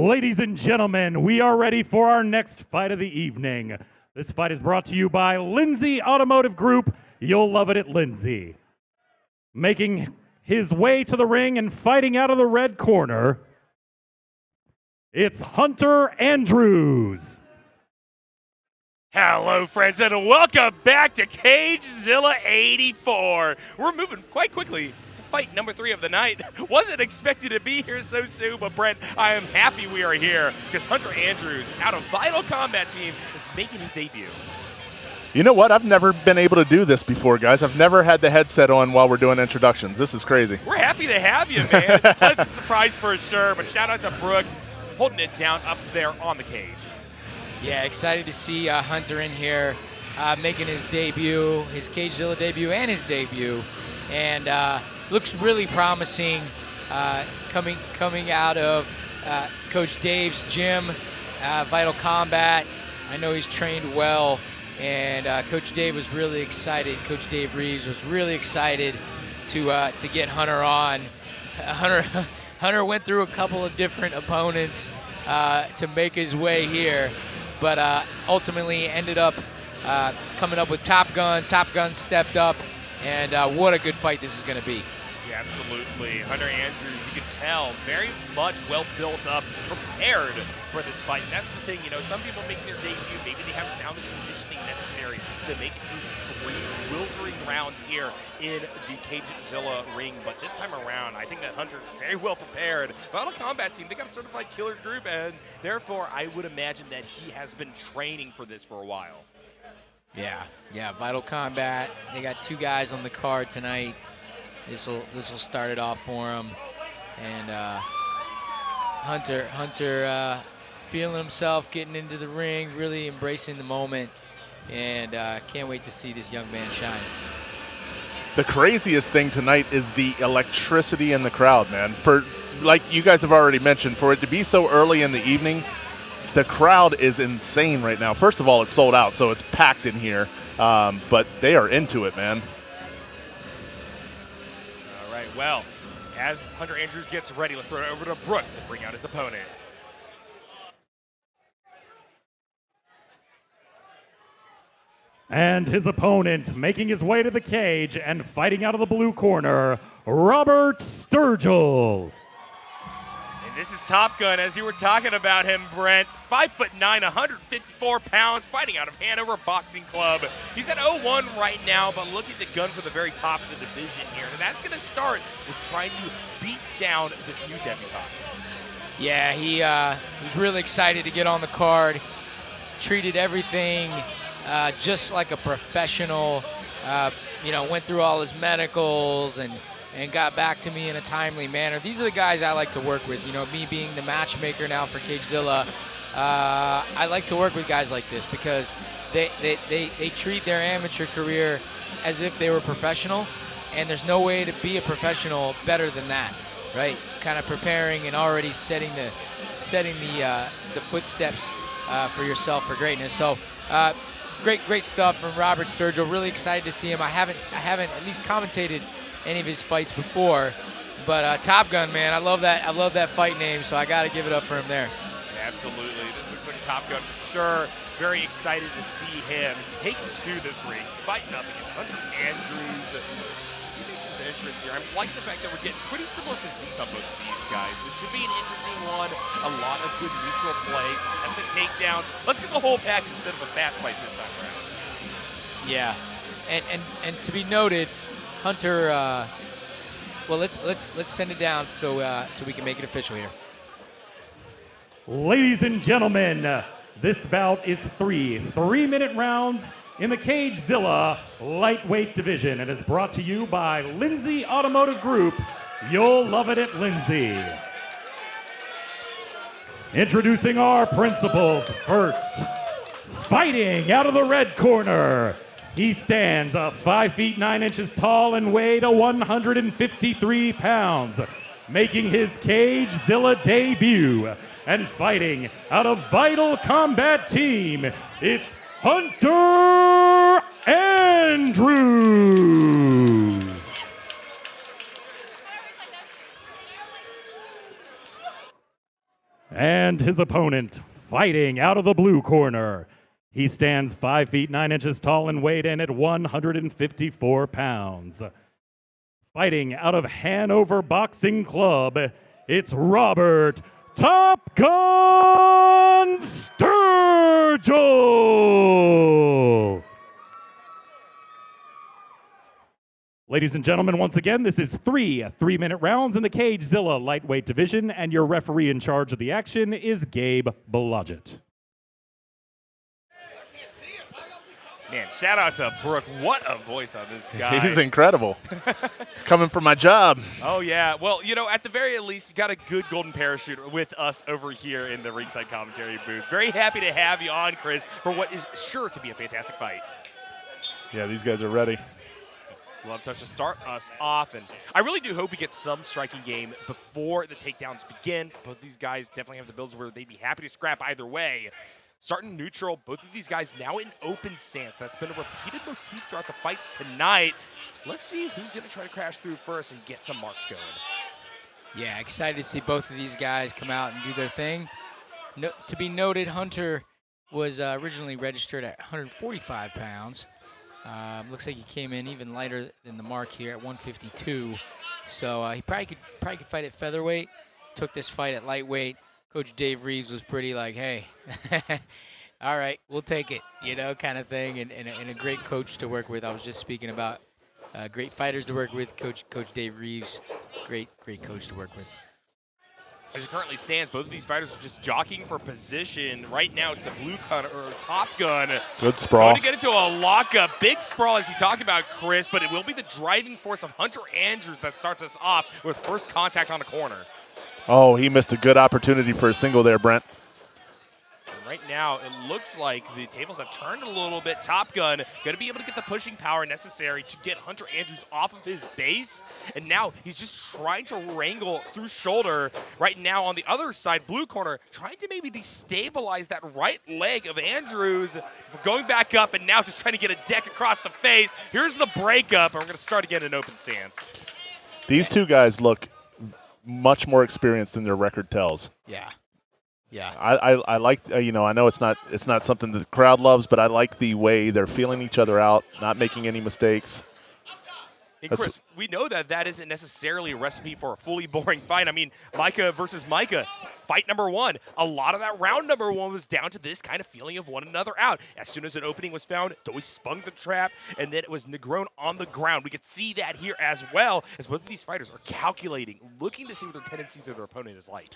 Ladies and gentlemen, we are ready for our next fight of the evening. This fight is brought to you by Lindsay Automotive Group. You'll love it at Lindsay. Making his way to the ring and fighting out of the red corner, it's Hunter Andrews. Hello, friends, and welcome back to Cagezilla 84. We're moving quite quickly to fight number 3 of the night. Wasn't expected to be here so soon, but Brent, I am happy we are here because Hunter Andrews, out of Vital Combat Team, is making his debut. You know what? I've never been able to do this before, guys. I've never had the headset on while we're doing introductions. This is crazy. We're happy to have you, man. It's a pleasant surprise for sure, but shout out to Brooke holding it down up there on the cage. Yeah, excited to see Hunter in here making his debut, his Cagezilla debut and his debut. And looks really promising coming out of Coach Dave's gym, Vital Combat. I know he's trained well, and Coach Dave was really excited. Coach Dave Reeves was really excited to get Hunter on. Hunter went through a couple of different opponents to make his way here, but ultimately ended up coming up with Top Gun. Top Gun stepped up, and what a good fight this is going to be. Yeah, absolutely. Hunter Andrews, you can tell, very much well built up, prepared for this fight. And that's the thing, you know, some people making their debut, maybe they haven't found the conditioning necessary to make it through 3 bewildering rounds here in the Cagezilla ring. But this time around, I think that Hunter's very well prepared. Vital Combat Team, they got a certified killer group, and therefore I would imagine that he has been training for this for a while. Yeah, Vital Combat. They got 2 guys on the card tonight. This will start it off for him, and Hunter feeling himself, getting into the ring, really embracing the moment, and can't wait to see this young man shine. The craziest thing tonight is the electricity in the crowd, man. For, like you guys have already mentioned, for it to be so early in the evening, the crowd is insane right now. First of all, it's sold out, so it's packed in here, but they are into it, man. Well, as Hunter Andrews gets ready, let's throw it over to Brooke to bring out his opponent. And his opponent, making his way to the cage and fighting out of the blue corner, Robert Sturgill. And this is Top Gun, as you were talking about him, Brent. 5'9", 154 pounds, fighting out of Hanover Boxing Club. He's at 0-1 right now, but look at the gun for the very top of the division here. And that's going to start with trying to beat down this new debutant. Yeah, he was really excited to get on the card. Treated everything just like a professional. You know, went through all his medicals and got back to me in a timely manner. These are the guys I like to work with. You know, me being the matchmaker now for Cagezilla, I like to work with guys like this because they treat their amateur career as if they were professional, and there's no way to be a professional better than that, right? Kind of preparing and already setting the footsteps for yourself for greatness. So great stuff from Robert Sturgill. Really excited to see him. I haven't at least commentated any of his fights before, but Top Gun, man, I love that fight name, so I got to give it up for him there. Yeah, absolutely. This looks like Top Gun for sure. Very excited to see him take to this ring, fighting up against Hunter Andrews. As he makes his entrance here, I'm liking the fact that we're getting pretty similar physiques on both of these guys. This should be an interesting one. A lot of good neutral plays, attempts at takedowns. Let's get the whole package instead of a fast fight this time around. Yeah, and to be noted, Hunter, well, let's send it down so we can make it official here. Ladies and gentlemen, this bout is 3 3-minute rounds in the Cagezilla lightweight division and is brought to you by Lindsay Automotive Group. You'll love it at Lindsay. Introducing our principals first. Fighting out of the red corner, he stands 5 feet 9 inches tall and weighed 153 pounds, making his Cagezilla debut and fighting out of Vital Combat Team. It's Hunter Andrews. And his opponent, fighting out of the blue corner. He stands 5 feet 9 inches tall and weighed in at 154 pounds. Fighting out of Hanover Boxing Club, it's Robert Top Gun Sturgill. Ladies and gentlemen, once again, this is 3 3-minute rounds in the Cagezilla lightweight division, and your referee in charge of the action is Gabe Blodgett. Man, shout out to Brooke. What a voice on this guy. He's incredible. He's coming for my job. Oh, yeah. Well, you know, at the very least, you got a good golden parachute with us over here in the ringside commentary booth. Very happy to have you on, Chris, for what is sure to be a fantastic fight. Yeah, these guys are ready. Love touch to start us off, and I really do hope we get some striking game before the takedowns begin. Both these guys definitely have the builds where they'd be happy to scrap either way. Starting neutral, both of these guys now in open stance. That's been a repeated motif throughout the fights tonight. Let's see who's going to try to crash through first and get some marks going. Yeah, excited to see both of these guys come out and do their thing. To be noted, Hunter was originally registered at 145 pounds. Looks like he came in even lighter than the mark here at 152. So he probably could fight at featherweight. Took this fight at lightweight. Coach Dave Reeves was pretty like, hey, all right, we'll take it, you know, kind of thing, and a great coach to work with. I was just speaking about great fighters to work with. Coach Dave Reeves, great coach to work with. As it currently stands, both of these fighters are just jockeying for position. Right now, it's the blue gun or Top Gun. Good sprawl. Going to get into a lockup. Big sprawl, as you talked about, Chris, but it will be the driving force of Hunter Andrews that starts us off with first contact on the corner. Oh, he missed a good opportunity for a single there, Brent. Right now, it looks like the tables have turned a little bit. Top Gun going to be able to get the pushing power necessary to get Hunter Andrews off of his base. And now he's just trying to wrangle through shoulder. Right now on the other side, blue corner, trying to maybe destabilize that right leg of Andrews. Going back up and now just trying to get a deck across the face. Here's the breakup, and we're going to start again in open stance. These two guys look much more experienced than their record tells. Yeah. Yeah. I like, you know, I know it's not something that the crowd loves, but I like the way they're feeling each other out, not making any mistakes. And Chris, we know that isn't necessarily a recipe for a fully boring fight. I mean, Micah versus Micah, fight number 1. A lot of that round number 1 was down to this kind of feeling of one another out. As soon as an opening was found, Dowie spun the trap, and then it was Negron on the ground. We could see that here as well, as both of these fighters are calculating, looking to see what their tendencies of their opponent is like.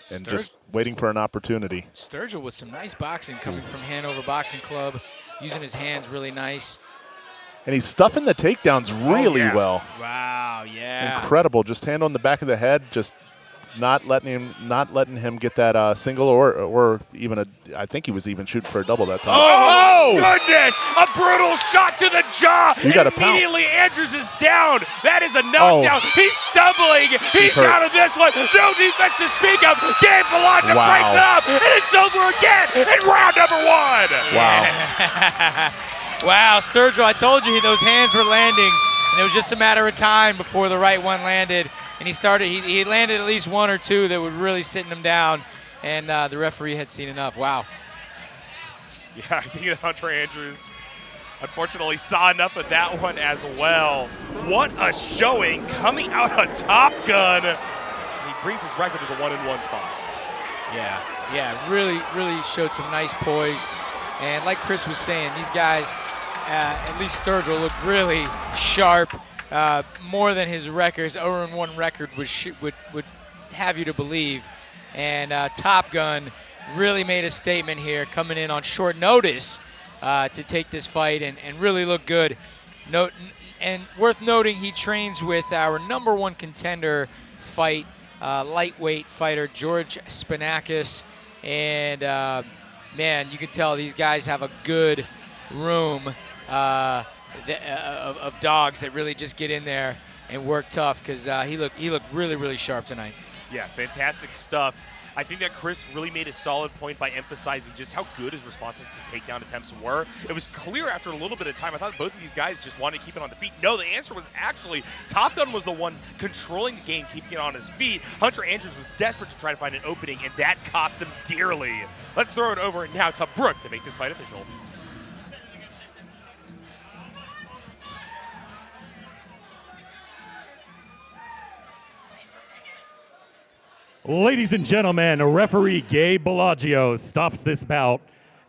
And just waiting for an opportunity. Sturgill with some nice boxing coming from Hanover Boxing Club, using his hands really nice. And he's stuffing the takedowns really well. Wow, yeah. Incredible. Just hand on the back of the head, just not letting him get that single or even I think he was even shooting for a double that time. Oh, goodness! A brutal shot to the jaw. You got to immediately pounce. Andrews is down. That is a knockdown. He's stumbling. He's out of this one. No defense to speak of. Gabe Blodgett breaks it up, and it's over again in round number 1. Wow. Wow, Sturgill, I told you those hands were landing, and it was just a matter of time before the right one landed. And he landed at least 1 or 2 that were really sitting him down, and the referee had seen enough. Wow. Yeah, I think that Hunter Andrews unfortunately saw enough of that one as well. What a showing coming out of Top Gun. He brings his record to the 1-1 spot. Yeah, really showed some nice poise. And like Chris was saying, these guys, at least Sturgill, looked really sharp. More than his records, 0-1 record would have you to believe. And Top Gun really made a statement here, coming in on short notice to take this fight and really look good. And worth noting, he trains with our #1 contender fight, lightweight fighter George Spinakis. And man, you can tell these guys have a good room of dogs that really just get in there and work tough, because he looked really sharp tonight. Yeah, fantastic stuff. I think that Chris really made a solid point by emphasizing just how good his responses to takedown attempts were. It was clear after a little bit of time, I thought both of these guys just wanted to keep it on the feet. No, the answer was actually Top Gun was the one controlling the game, keeping it on his feet. Hunter Andrews was desperate to try to find an opening, and that cost him dearly. Let's throw it over now to Brooke to make this fight official. Ladies and gentlemen, referee Gabe Bellagio stops this bout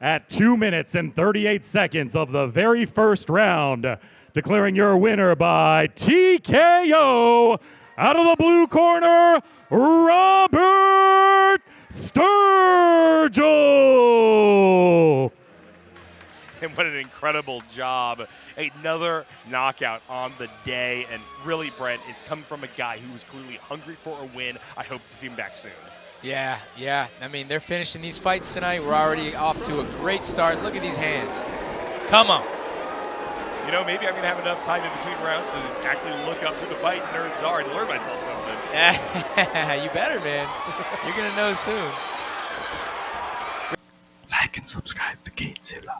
at 2 minutes and 38 seconds of the very first round, declaring your winner by TKO out of the blue corner, Robert Sturgill. And what an incredible job. Another knockout on the day. And really, Brent, it's coming from a guy who was clearly hungry for a win. I hope to see him back soon. Yeah. I mean, they're finishing these fights tonight. We're already off to a great start. Look at these hands. Come on. You know, maybe I'm going to have enough time in between rounds to actually look up who the fight nerds are to learn myself something. You better, man. You're going to know soon. Like and subscribe to Cagezilla.